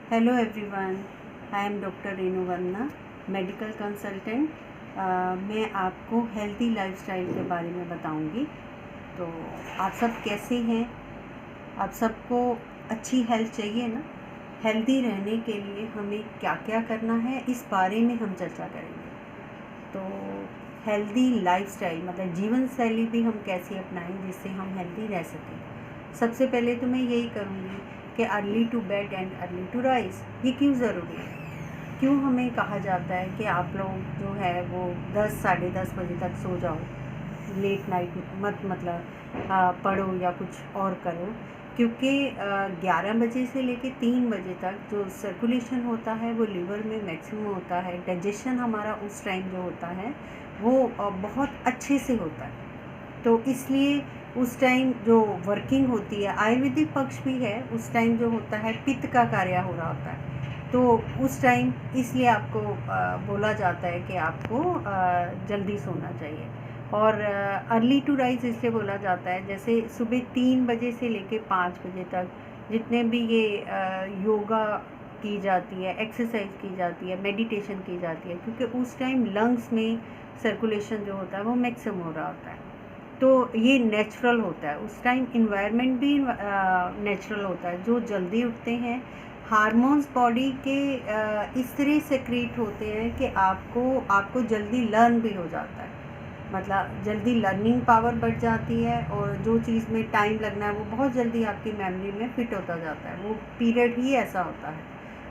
Hello everyone, I am doctor Renu Vandana, medical consultant. मैं आपको healthy lifestyle के बारे में बताऊंगी। तो आप सब कैसे हैं? आप सबको अच्छी हेल्थ चाहिए ना? हेल्दी रहने के लिए हमें क्या क्या करना है, इस बारे में हम चर्चा करेंगे। तो हेल्दी लाइफस्टाइल मतलब जीवन शैली भी हम कैसे अपनाएं जिससे हम हेल्दी रह सकें। सबसे पहले तो मैं यही करूँगी कि early to bed and early to rise, ये क्यों ज़रूरी है? क्यों हमें कहा जाता है कि आप लोग जो है वो 10 साढ़े 10 बजे तक सो जाओ, लेट नाइट मत पढ़ो या कुछ और करो? क्योंकि 11 बजे से लेके 3 बजे तक जो सर्कुलेशन होता है वो लीवर में मैक्सिमम होता है। डाइजेशन हमारा उस टाइम जो होता है वो बहुत अच्छे से होता है। तो इसलिए उस टाइम जो वर्किंग होती है, आयुर्वेदिक पक्ष भी है, उस टाइम जो होता है पित्त का कार्य हो रहा होता है। तो उस टाइम इसलिए आपको बोला जाता है कि आपको जल्दी सोना चाहिए। और अर्ली टू राइज इसलिए बोला जाता है, जैसे सुबह 3 बजे से लेके 5 बजे तक जितने भी ये योगा की जाती है, एक्सरसाइज की जाती है, मेडिटेशन की जाती है, क्योंकि उस टाइम लंग्स में सर्कुलेशन जो होता है वो मैक्सिमम हो रहा होता है। तो ये नेचुरल होता है, उस टाइम इन्वायरमेंट भी नेचुरल होता है। जो जल्दी उठते हैं, हार्मोन्स बॉडी के इस तरह सेक्रेट होते हैं कि आपको जल्दी लर्न भी हो जाता है, मतलब जल्दी लर्निंग पावर बढ़ जाती है, और जो चीज़ में टाइम लगना है वो बहुत जल्दी आपकी मेमोरी में फिट होता जाता है। वो पीरियड ही ऐसा होता है।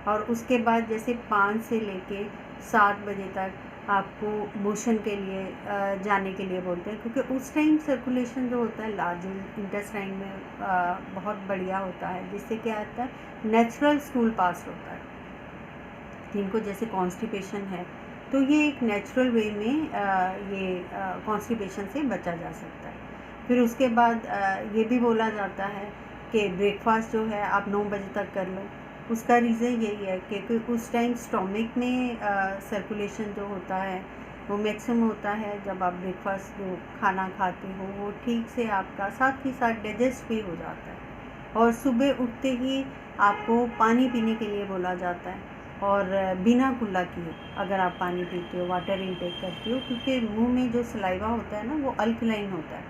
और उसके बाद जैसे 5 से लेके 7 बजे तक आपको मोशन के लिए जाने के लिए बोलते हैं, क्योंकि उस टाइम सर्कुलेशन जो होता है लार्ज इंटेस्टाइन में बहुत बढ़िया होता है, जिससे क्या होता है नेचुरल स्टूल पास होता है। जिनको जैसे कॉन्स्टिपेशन है तो ये एक नेचुरल वे में ये कॉन्स्टिपेशन से बचा जा सकता है। फिर उसके बाद ये भी बोला जाता है कि ब्रेकफास्ट जो है आप 9 बजे तक कर लो। उसका रीज़न यही है कि उस टाइम स्टोमिक में सर्कुलेशन जो होता है वो मैक्सिमम होता है। जब आप ब्रेकफास्ट जो खाना खाते हो वो ठीक से आपका साथ ही साथ डाइजेस्ट भी हो जाता है। और सुबह उठते ही आपको पानी पीने के लिए बोला जाता है, और बिना कुल्ला किए अगर आप पानी पीते हो, वाटर इनटेक करते हो, क्योंकि मुंह में जो सलाइवा होता है ना वो अल्कलाइन होता है।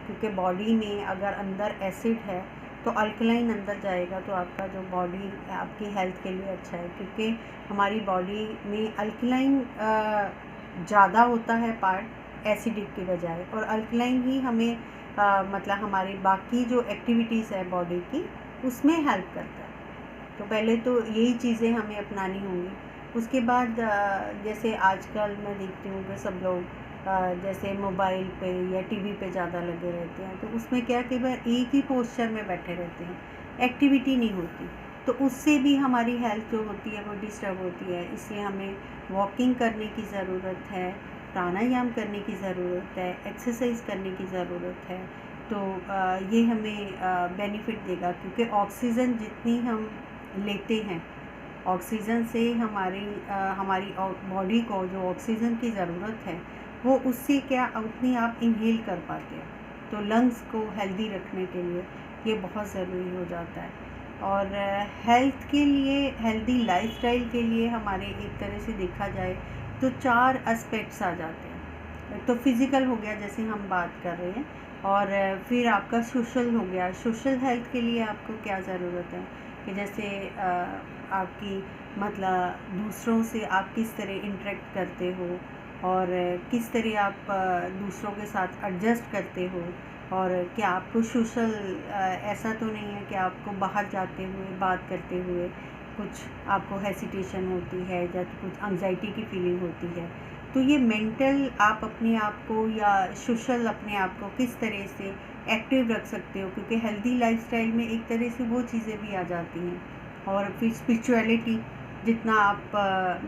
क्योंकि बॉडी में अगर अंदर एसिड है तो अल्कलाइन अंदर जाएगा, तो आपका जो बॉडी आपकी हेल्थ के लिए अच्छा है। क्योंकि हमारी बॉडी में अल्कलाइन ज़्यादा होता है पार्ट एसिडिक की बजाय, और अल्कलाइन ही हमें मतलब हमारी बाकी जो एक्टिविटीज़ है बॉडी की उसमें हेल्प करता है। तो पहले तो यही चीज़ें हमें अपनानी होंगी। उसके बाद जैसे आजकल मैं देखती हूँ कि सब लोग जैसे मोबाइल पे या टीवी पे ज़्यादा लगे रहते हैं, तो उसमें क्या कि वह एक ही पोस्चर में बैठे रहते हैं, एक्टिविटी नहीं होती। तो उससे भी हमारी हेल्थ जो होती है वो डिस्टर्ब होती है। इसलिए हमें वॉकिंग करने की ज़रूरत है, प्राणायाम करने की ज़रूरत है, एक्सरसाइज करने की ज़रूरत है। तो ये हमें बेनिफिट देगा, क्योंकि ऑक्सीजन जितनी हम लेते हैं, ऑक्सीजन से हमारी बॉडी को जो ऑक्सीजन की ज़रूरत है वो उससे क्या उतनी आप इनहेल कर पाते हैं। तो लंग्स को हेल्दी रखने के लिए ये बहुत ज़रूरी हो जाता है। और हेल्थ के लिए, हेल्दी लाइफस्टाइल के लिए हमारे एक तरह से देखा जाए तो 4 एस्पेक्ट्स आ जाते हैं। तो फिज़िकल हो गया जैसे हम बात कर रहे हैं, और फिर आपका सोशल हो गया। सोशल हेल्थ के लिए आपको क्या ज़रूरत है कि जैसे आपकी मतलब दूसरों से आप किस तरह इंटरेक्ट करते हो, और किस तरह आप दूसरों के साथ एडजस्ट करते हो, और क्या आपको सोशल ऐसा तो नहीं है कि आपको बाहर जाते हुए बात करते हुए कुछ आपको हेसिटेशन होती है या कुछ एंजाइटी की फीलिंग होती है। तो ये मेंटल आप अपने आप को या सोशल अपने आप को किस तरह से एक्टिव रख सकते हो, क्योंकि हेल्दी लाइफस्टाइल में एक तरह से वो चीज़ें भी आ जाती हैं। और फिर स्पिरिचुअलिटी, जितना आप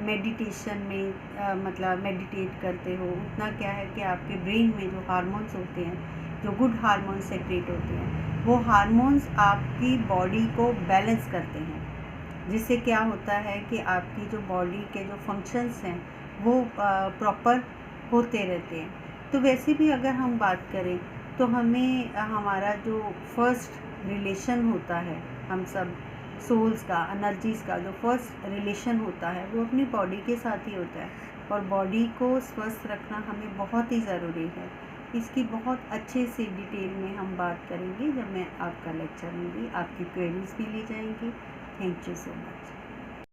मेडिटेशन में मतलब मेडिटेट करते हो, उतना क्या है कि आपके ब्रेन में जो हार्मोन्स होते हैं, जो गुड हार्मोन्स सेक्रेट होते हैं, वो हार्मोन्स आपकी बॉडी को बैलेंस करते हैं, जिससे क्या होता है कि आपकी जो बॉडी के जो फंक्शंस हैं वो प्रॉपर होते रहते हैं। तो वैसे भी अगर हम बात करें तो हमें हमारा जो फर्स्ट रिलेशन होता है हम सब सोल्स का, एनर्जीज़ का जो फर्स्ट रिलेशन होता है वो अपनी बॉडी के साथ ही होता है, और बॉडी को स्वस्थ रखना हमें बहुत ही ज़रूरी है। इसकी बहुत अच्छे से डिटेल में हम बात करेंगे जब मैं आपका लेक्चर लूँगी। आपकी क्वेरीज भी ली जाएंगी। Thank you so much.